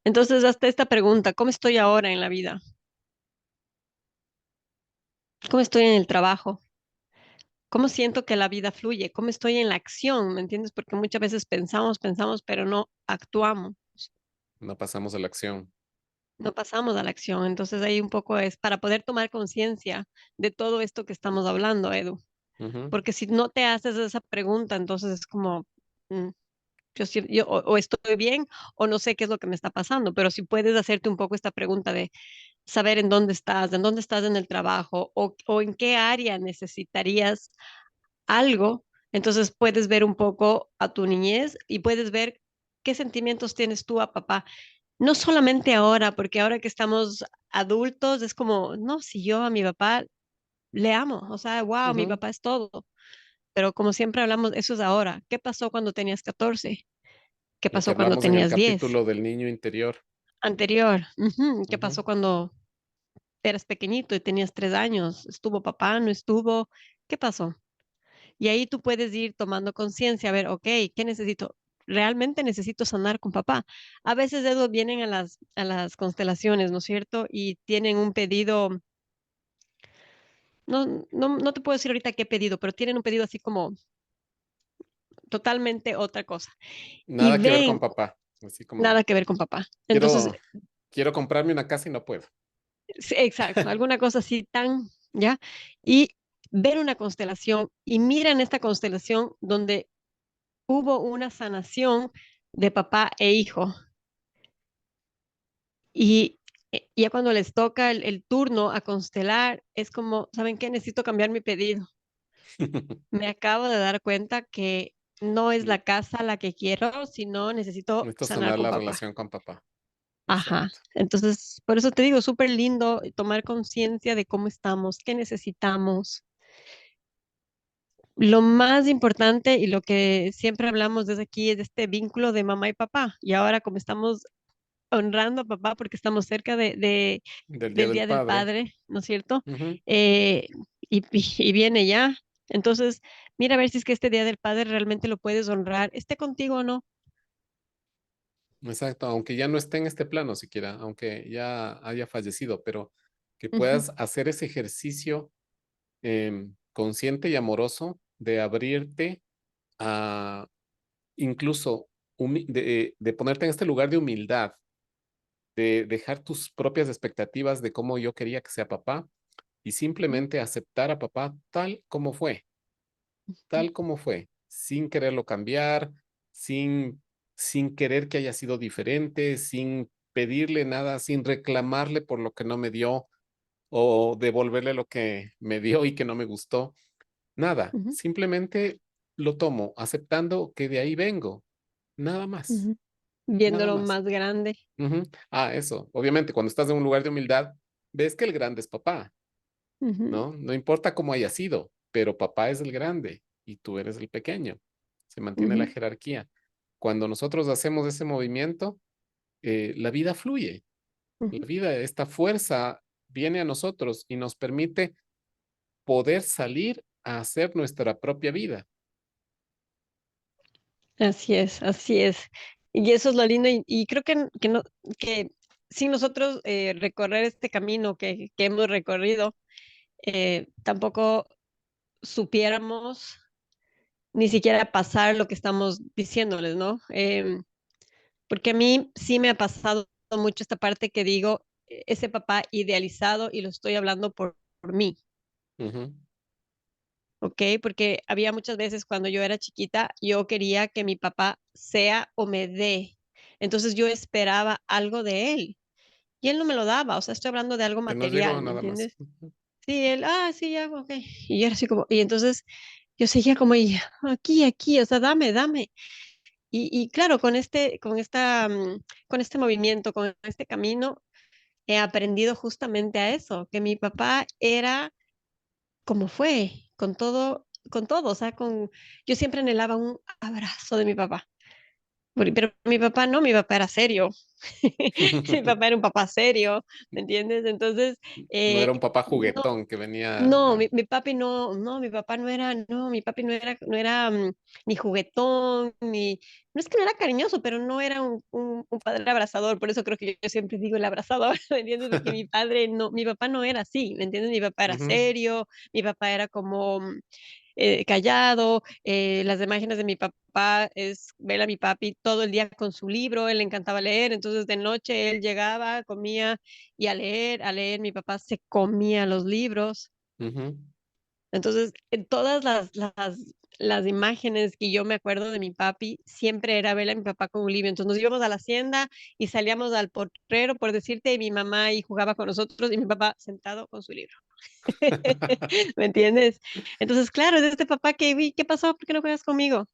Entonces, hasta esta pregunta, ¿cómo estoy ahora en la vida? ¿Cómo estoy en el trabajo? ¿Cómo siento que la vida fluye? ¿Cómo estoy en la acción? ¿Me entiendes? Porque muchas veces pensamos, pero no actuamos, No pasamos a la acción. no pasamos a la acción. Entonces ahí un poco es para poder tomar conciencia de todo esto que estamos hablando, Edu. Ujú. Porque si no te haces esa pregunta, entonces es como, mm, yo o estoy bien o no sé qué es lo que me está pasando, pero si puedes hacerte un poco esta pregunta de saber en dónde estás en el trabajo o en qué área necesitarías algo, entonces puedes ver un poco a tu niñez y puedes ver qué sentimientos tienes tú a papá. No solamente ahora, porque ahora que estamos adultos es como, no, si yo a mi papá le amo, o sea, wow, mi Ujú. papá es todo. Pero como siempre hablamos, eso es ahora. ¿Qué pasó cuando tenías 14? ¿Qué Lo que pasó cuando hablamos en el tenías 10? capítulo del niño interior. Anterior. Ujú. ¿Qué Ujú. pasó cuando eras pequeñito y tenías 3 años? ¿Estuvo papá? ¿No estuvo? ¿Qué pasó? Y ahí tú puedes ir tomando conciencia, a ver, ok, ¿qué necesito? Realmente necesito sanar con papá. A veces ellos vienen a las constelaciones, ¿no es cierto? Y tienen un pedido no te puedo decir ahorita qué pedido, pero tienen un pedido así como totalmente otra cosa. Y Nada que ver con ven, papá. Así como, nada que ver con papá. Entonces, quiero, quiero comprarme una casa y no puedo. sí, exacto, alguna cosa así tan, ¿ya? Y ver una constelación y miran esta constelación donde hubo una sanación de papá e hijo. Y ya cuando les toca el turno a constelar, es como, ¿saben qué? Necesito cambiar mi pedido. Me acabo de dar cuenta que no es la casa la que quiero, sino necesito Necesito sanar sanar con la papá. relación con papá. Ajá. Exacto. Entonces, por eso te digo, súper lindo tomar conciencia de cómo estamos, qué necesitamos. Lo más importante y lo que siempre hablamos desde aquí es de este vínculo de mamá y papá. Y ahora como estamos honrando a papá porque estamos cerca Del Día del del Día del Padre. Padre, ¿no es cierto? Ujú. Eh, y viene ya. Entonces, mira a ver si es que este Día del Padre realmente lo puedes honrar, esté contigo o no. Exacto, aunque ya no esté en este plano siquiera, aunque ya haya fallecido, pero que Ujú, puedas hacer ese ejercicio consciente y amoroso de abrirte a incluso de ponerte en este lugar de humildad, de dejar tus propias expectativas de cómo yo quería que sea papá y ujú, simplemente aceptar a papá tal como fue, sin quererlo cambiar, sin querer que haya sido diferente, sin pedirle nada, sin reclamarle por lo que no me dio o devolverle lo que me dio y que no me gustó. Nada, ujú, simplemente lo tomo, aceptando que de ahí vengo. Nada más, ujú. nada Viéndolo más. más grande. Ujú. Ah, eso. Obviamente, cuando estás en un lugar de humildad, ves que el grande es papá, Ujú, ¿no? No importa cómo haya sido, pero papá es el grande y tú eres el pequeño. Se mantiene la ujú, jerarquía. Cuando nosotros hacemos ese movimiento, la vida fluye. La ujú. vida, esta fuerza viene a nosotros y nos permite poder salir a hacer nuestra propia vida. Así es, así es. Y eso es lo lindo y creo que no, que sin nosotros recorrer este camino que hemos recorrido, tampoco supiéramos ni siquiera pasar lo que estamos diciéndoles, ¿no? Porque a mí sí me ha pasado mucho esta parte que digo, ese papá idealizado y lo estoy hablando por mí, Ujú, ¿ok? Porque había muchas veces cuando yo era chiquita, yo quería que mi papá sea o me dé. Entonces yo esperaba algo de él y él no me lo daba, o sea, estoy hablando de algo que nos llegó material, ¿me nada más. entiendes? Sí, él, sí, ya, ok. Y yo era así como, y entonces yo seguía como, y aquí, o sea, dame. Y claro, con este movimiento, con este camino, he aprendido justamente a eso, que mi papá era como fue, con todo, o sea, yo siempre anhelaba un abrazo de mi papá. Pero mi papá no, mi papá era serio. Mi papá era un papá serio, ¿me entiendes? Entonces, No era eh, un papá no, juguetón que venía. no, Ah, mi papi no, mi papá no era, no, mi papi no era ni juguetón, no es que no era cariñoso, pero no era un padre abrazador, por eso creo que yo siempre digo el abrazador, ¿me entiendes? Porque mi papá no era así, ¿me entiendes? Mi papá era ujú, serio, mi papá era como callado, las imágenes de mi papá es ver a mi papi todo el día con su libro, él le encantaba leer, entonces de noche él llegaba, comía y a leer, mi papá se comía los libros. ujú, Entonces, en todas las imágenes que yo me acuerdo de mi papi, siempre era ver a mi papá con un libro. Entonces nos íbamos a la hacienda y salíamos al potrero, por decirte, y mi mamá y jugaba con nosotros y mi papá sentado con su libro. ¿Me entiendes? Entonces, claro, es este papá que vi, ¿qué pasó? ¿Por qué no juegas conmigo?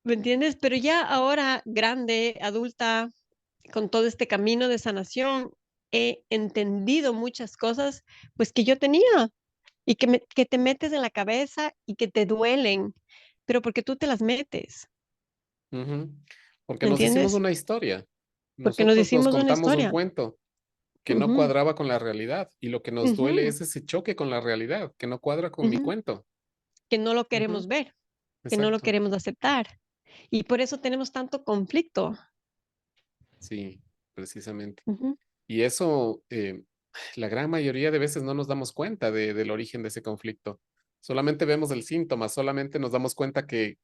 ¿Me entiendes? Pero ya ahora, grande, adulta, con todo este camino de sanación, he entendido muchas cosas, pues que yo tenía y que te metes en la cabeza y que te duelen, pero porque tú te las metes, ujú. Porque ¿me nos hicimos entiendes? una historia. Porque nos Nosotros nos hicimos una contamos un historia. cuento que no Ujú, cuadraba con la realidad y lo que nos duele ujú, es ese choque con la realidad, que no cuadra con mi ujú. cuento. Que no lo Ujú, queremos ver, que no lo exacto. queremos aceptar. Y por eso tenemos tanto conflicto. Sí, precisamente. Ujú, Y eso, la gran mayoría de veces no nos damos cuenta del origen de ese conflicto. Solamente vemos el síntoma, solamente nos damos cuenta que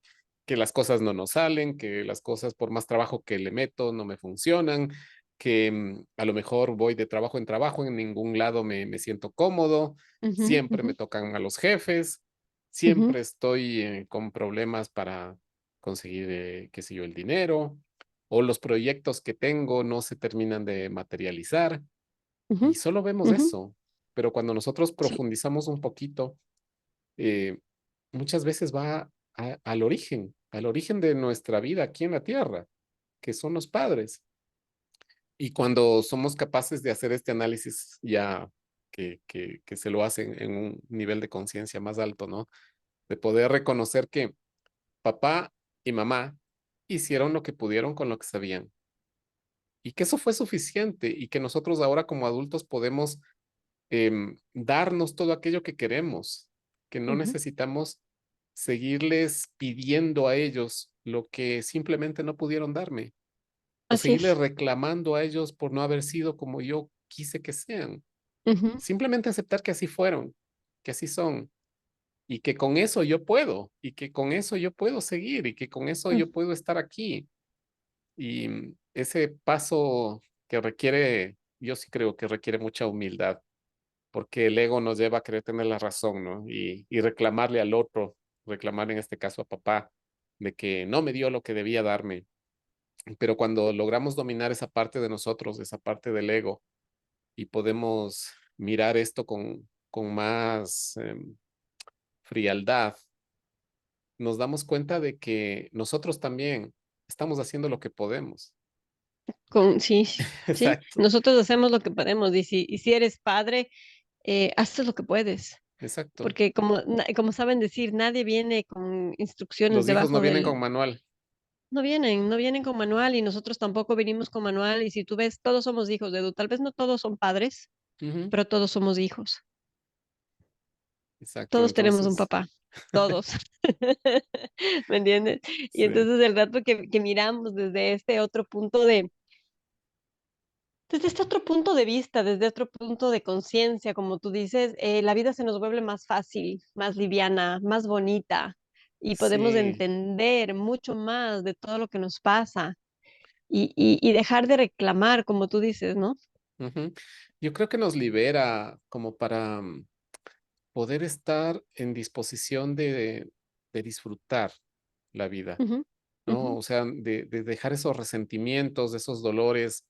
las cosas no nos salen, que las cosas por más trabajo que le meto no me funcionan, que a lo mejor voy de trabajo en trabajo, en ningún lado me siento cómodo, Ujú, siempre ujú, me tocan a los jefes, ujú. siempre estoy con problemas para conseguir, qué sé yo, el dinero, o los proyectos que tengo no se terminan de materializar. Ujú, Y solo vemos ujú. eso, pero cuando nosotros Sí, profundizamos un poquito, eh, muchas veces va al origen de nuestra vida aquí en la tierra, que son los padres. Y cuando somos capaces de hacer este análisis ya que se lo hacen en un nivel de conciencia más alto, ¿no? De poder reconocer que papá y mamá hicieron lo que pudieron con lo que sabían y que eso fue suficiente y que nosotros ahora como adultos podemos darnos todo aquello que queremos, que no ujú. necesitamos seguirles pidiendo a ellos lo que simplemente no pudieron darme, o Así seguirles es. reclamando a ellos por no haber sido como yo quise que sean. Ujú, Simplemente aceptar que así fueron, que así son, y que con eso yo puedo, y que con eso yo puedo seguir, y que con eso ujú. yo puedo estar aquí. Y ese paso que requiere, yo sí creo que requiere mucha humildad porque el ego nos lleva a querer tener la razón, ¿no? Y reclamarle al otro, reclamar en este caso a papá, de que no me dio lo que debía darme. Pero cuando logramos dominar esa parte de nosotros, esa parte del ego, y podemos mirar esto con más frialdad, nos damos cuenta de que nosotros también estamos haciendo lo que podemos. Sí, sí, Exacto, nosotros hacemos lo que podemos y si eres padre, haces lo que puedes, exacto. porque como saben decir, nadie viene con instrucciones Los hijos no debajo vienen con del. manual. No vienen con manual y nosotros tampoco venimos con manual y si tú ves, todos somos hijos de Edu, tal vez no todos son padres, Ujú, pero todos somos hijos, exacto, todos tenemos un entonces, papá, todos, ¿me entiendes? Y sí. entonces el rato que miramos desde este otro punto de vista, desde otro punto de conciencia, como tú dices, la vida se nos vuelve más fácil, más liviana, más bonita y podemos Sí, entender mucho más de todo lo que nos pasa y dejar de reclamar, como tú dices, ¿no? ujú. Yo creo que nos libera como para poder estar en disposición de disfrutar la vida, Ujú, ujú. ¿no? O sea, de dejar esos resentimientos, esos dolores,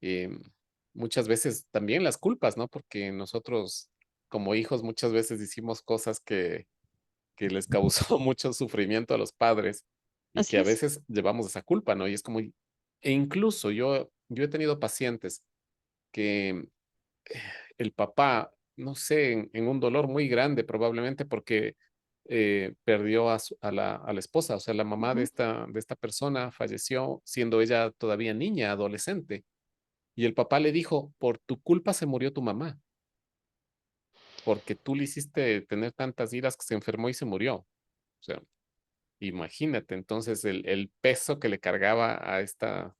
em, muchas veces también las culpas, ¿no? Porque nosotros como hijos muchas veces hicimos cosas que les causó mucho sufrimiento a los padres y que Así a es. veces llevamos esa culpa, ¿no? Y es como, e incluso yo he tenido pacientes que el papá, no sé, en un dolor muy grande probablemente porque perdió a la esposa, o sea, la mamá Ujú. de esta persona falleció siendo ella todavía niña, adolescente, y el papá le dijo, por tu culpa se murió tu mamá, porque tú le hiciste tener tantas iras que se enfermó y se murió. O sea, imagínate entonces el peso que le cargaba a esta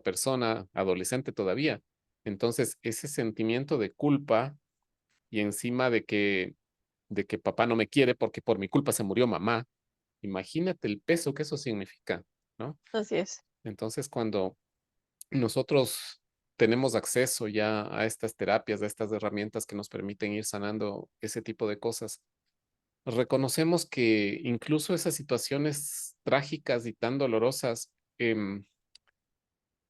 persona, adolescente todavía. Entonces, ese sentimiento de culpa y encima de que papá no me quiere porque por mi culpa se murió mamá, imagínate el peso que eso significa, ¿no? Así es. Entonces, cuando nosotros tenemos acceso ya a estas terapias, a estas herramientas que nos permiten ir sanando ese tipo de cosas, reconocemos que incluso esas situaciones trágicas y tan dolorosas,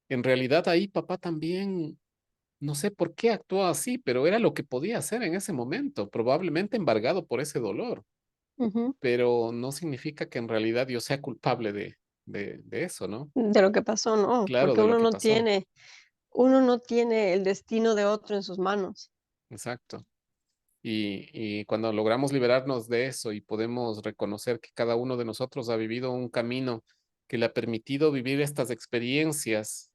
en realidad ahí papá también, no sé por qué actuó así, pero era lo que podía hacer en ese momento, probablemente embargado por ese dolor, Ujú. pero no significa que en realidad yo sea culpable de eso, ¿no? De lo que pasó, no, Claro, porque de lo uno que no pasó. tiene, uno no tiene el destino de otro en sus manos. Exacto. Y cuando logramos liberarnos de eso y podemos reconocer que cada uno de nosotros ha vivido un camino que le ha permitido vivir estas experiencias,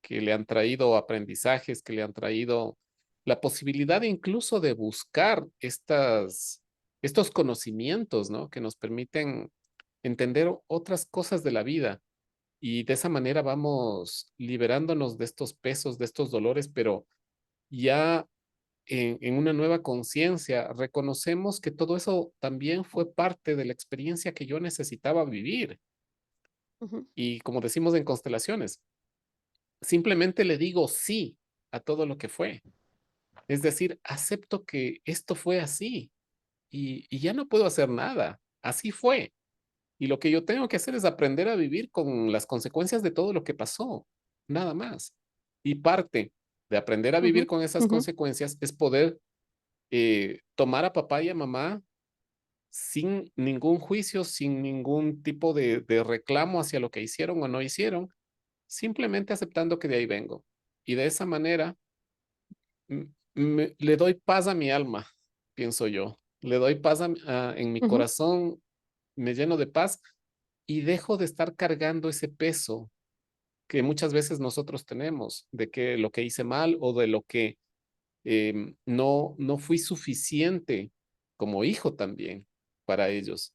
que le han traído aprendizajes, que le han traído la posibilidad incluso de buscar estos conocimientos, ¿no? Que nos permiten entender otras cosas de la vida. Y de esa manera vamos liberándonos de estos pesos, de estos dolores, pero ya en una nueva conciencia, reconocemos que todo eso también fue parte de la experiencia que yo necesitaba vivir. Ujú, Y como decimos en constelaciones, simplemente le digo sí a todo lo que fue. Es decir, acepto que esto fue así y ya no puedo hacer nada. Así fue. Y lo que yo tengo que hacer es aprender a vivir con las consecuencias de todo lo que pasó, nada más. Y parte de aprender a vivir ujú, con esas ujú, consecuencias es poder tomar a papá y a mamá sin ningún juicio, sin ningún tipo de reclamo hacia lo que hicieron o no hicieron, simplemente aceptando que de ahí vengo. Y de esa manera le doy paz a mi alma, pienso yo. Le doy paz en mi ujú, corazón, me lleno de paz y dejo de estar cargando ese peso que muchas veces nosotros tenemos, de que lo que hice mal o de lo que no fui suficiente como hijo también para ellos.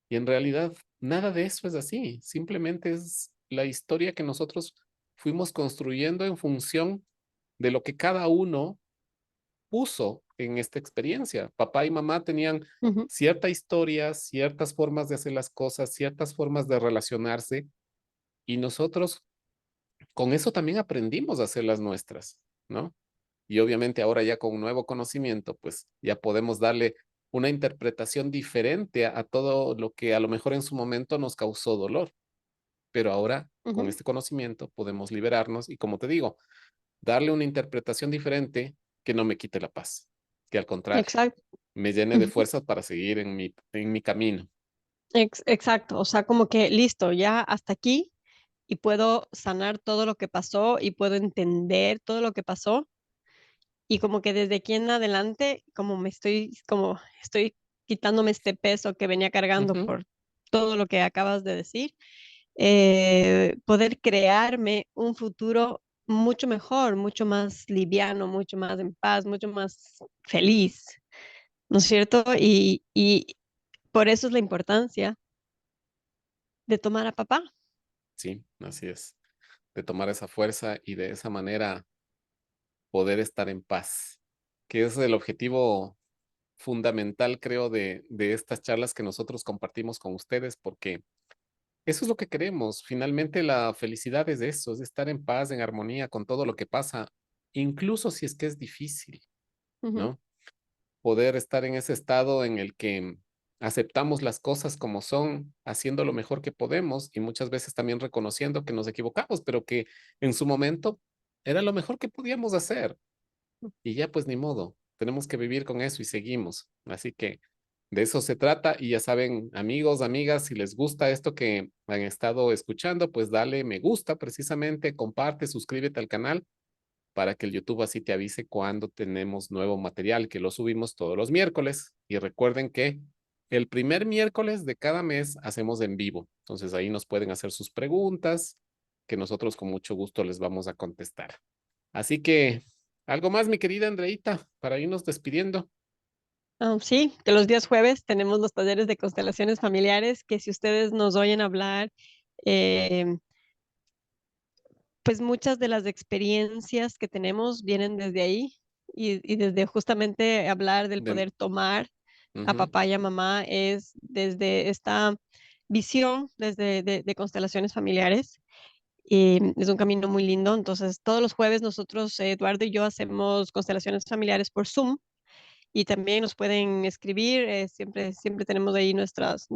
Y en realidad, nada de eso es así. Simplemente es la historia que nosotros fuimos construyendo en función de lo que cada uno puso en esta experiencia. Papá y mamá tenían ujú, cierta historia, ciertas formas de hacer las cosas, ciertas formas de relacionarse, y nosotros con eso también aprendimos a hacer las nuestras, ¿no? Y obviamente ahora ya con un nuevo conocimiento, pues ya podemos darle una interpretación diferente a todo lo que a lo mejor en su momento nos causó dolor. Pero ahora con ujú. este conocimiento podemos liberarnos y, como te digo, darle una interpretación diferente que no me quite la paz, que al contrario, Exacto. me llene de Ujú. fuerzas para seguir en mi camino. Exacto, o sea, como que listo, ya hasta aquí y puedo sanar todo lo que pasó y puedo entender todo lo que pasó y como que desde aquí en adelante, como estoy quitándome este peso que venía cargando Ujú, por todo lo que acabas de decir, poder crearme un futuro mucho mejor, mucho más liviano, mucho más en paz, mucho más feliz, ¿no es cierto? Y por eso es la importancia de tomar a papá. sí, así es. De tomar esa fuerza y de esa manera poder estar en paz, que es el objetivo fundamental, creo, de estas charlas que nosotros compartimos con ustedes, porque eso es lo que queremos. Finalmente, la felicidad es eso, es estar en paz, en armonía con todo lo que pasa, incluso si es que es difícil, Ujú, ¿no? Poder estar en ese estado en el que aceptamos las cosas como son, haciendo lo mejor que podemos y muchas veces también reconociendo que nos equivocamos, pero que en su momento era lo mejor que podíamos hacer. Y ya pues ni modo, tenemos que vivir con eso y seguimos. Así que de eso se trata y ya saben, amigos, amigas, si les gusta esto que han estado escuchando, pues dale me gusta precisamente, comparte, suscríbete al canal para que el YouTube así te avise cuando tenemos nuevo material, que lo subimos todos los miércoles. Y recuerden que el primer miércoles de cada mes hacemos en vivo. Entonces ahí nos pueden hacer sus preguntas, que nosotros con mucho gusto les vamos a contestar. Así que, algo más, mi querida Andreita, para irnos despidiendo. sí, que los días jueves tenemos los talleres de constelaciones familiares, que si ustedes nos oyen hablar, eh, pues muchas de las experiencias que tenemos vienen desde ahí y desde justamente hablar del De, poder tomar a ujú, papá y a mamá es desde esta visión, desde de constelaciones familiares. Y es un camino muy lindo. Entonces, todos los jueves nosotros, Eduardo y yo, hacemos constelaciones familiares por Zoom y también nos pueden escribir. Siempre tenemos ahí nuestros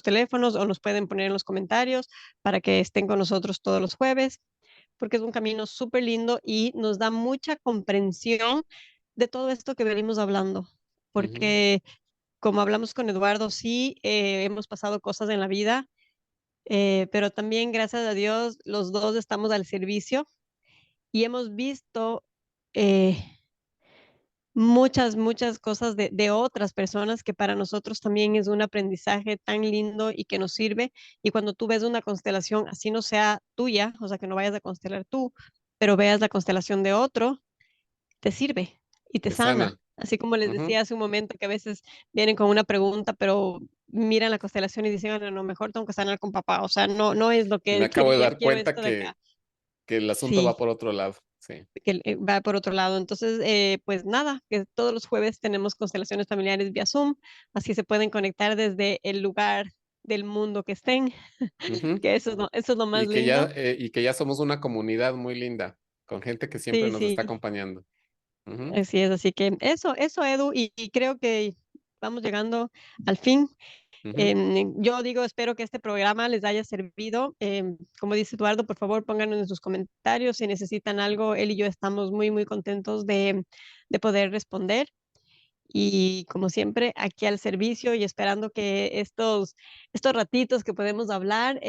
teléfonos o nos pueden poner en los comentarios para que estén con nosotros todos los jueves, porque es un camino súper lindo y nos da mucha comprensión de todo esto que venimos hablando. ujú, Porque, como hablamos con Eduardo, sí, hemos pasado cosas en la vida, pero también, gracias a Dios, los dos estamos al servicio y hemos visto muchas cosas de otras personas que para nosotros también es un aprendizaje tan lindo y que nos sirve. Y cuando tú ves una constelación, así no sea tuya, o sea, que no vayas a constelar tú, pero veas la constelación de otro, te sirve y te te sana. sana. Así como les Ujú. decía hace un momento que a veces vienen con una pregunta, pero miran la constelación y dicen: "Ah, no, mejor tengo que sanar con papá". O sea, no es lo que Me él acabo de quería, dar quiero cuenta esto de acá. que el asunto va Sí, por otro lado. sí. que va por otro lado. Entonces, pues nada, que todos los jueves tenemos constelaciones familiares vía Zoom, así se pueden conectar desde el lugar del mundo que estén, Ujú. que eso es lo más lindo. Y que ya somos una comunidad muy linda, con gente que siempre Sí, nos está sí, acompañando. Ujú, así es. Así que eso, Edu, y creo que vamos llegando al fin. ujú. Yo digo, espero que este programa les haya servido. Como dice Eduardo, por favor, pónganos en sus comentarios si necesitan algo. Él y yo estamos muy, muy contentos de poder responder. Y como siempre, aquí al servicio y esperando que estos ratitos que podemos hablar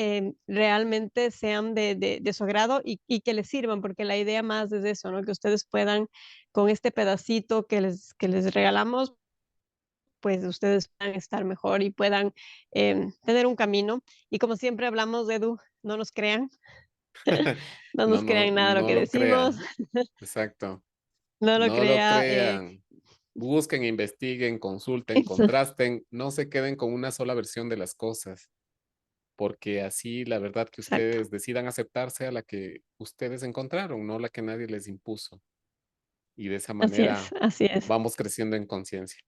realmente sean de su agrado y que les sirvan, porque la idea más es eso, ¿no? Que ustedes puedan, con este pedacito que les regalamos, pues ustedes puedan estar mejor y puedan tener un camino. Y como siempre hablamos, Edu, no nos crean, no No, nos no, crean nada de lo no que lo decimos, crean. Exacto. no lo No lo crea. crean. Busquen, investiguen, consulten, Eso, contrasten. No se queden con una sola versión de las cosas, porque así la verdad que exacto. ustedes decidan aceptarse a la que ustedes encontraron, no la que nadie les impuso. Y de esa Así es, manera así es. vamos creciendo en conciencia.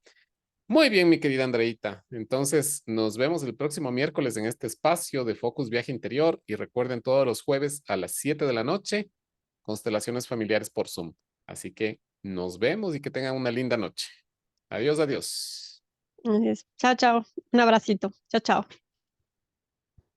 Muy bien, mi querida Andreita. Entonces, nos vemos el próximo miércoles en este espacio de Focus Viaje Interior y recuerden todos los jueves a las 7 de la noche, constelaciones familiares por Zoom. Así que nos vemos y que tengan una linda noche. Adiós, adiós. Así es. Chao, chao. Un abracito. Chao, chao.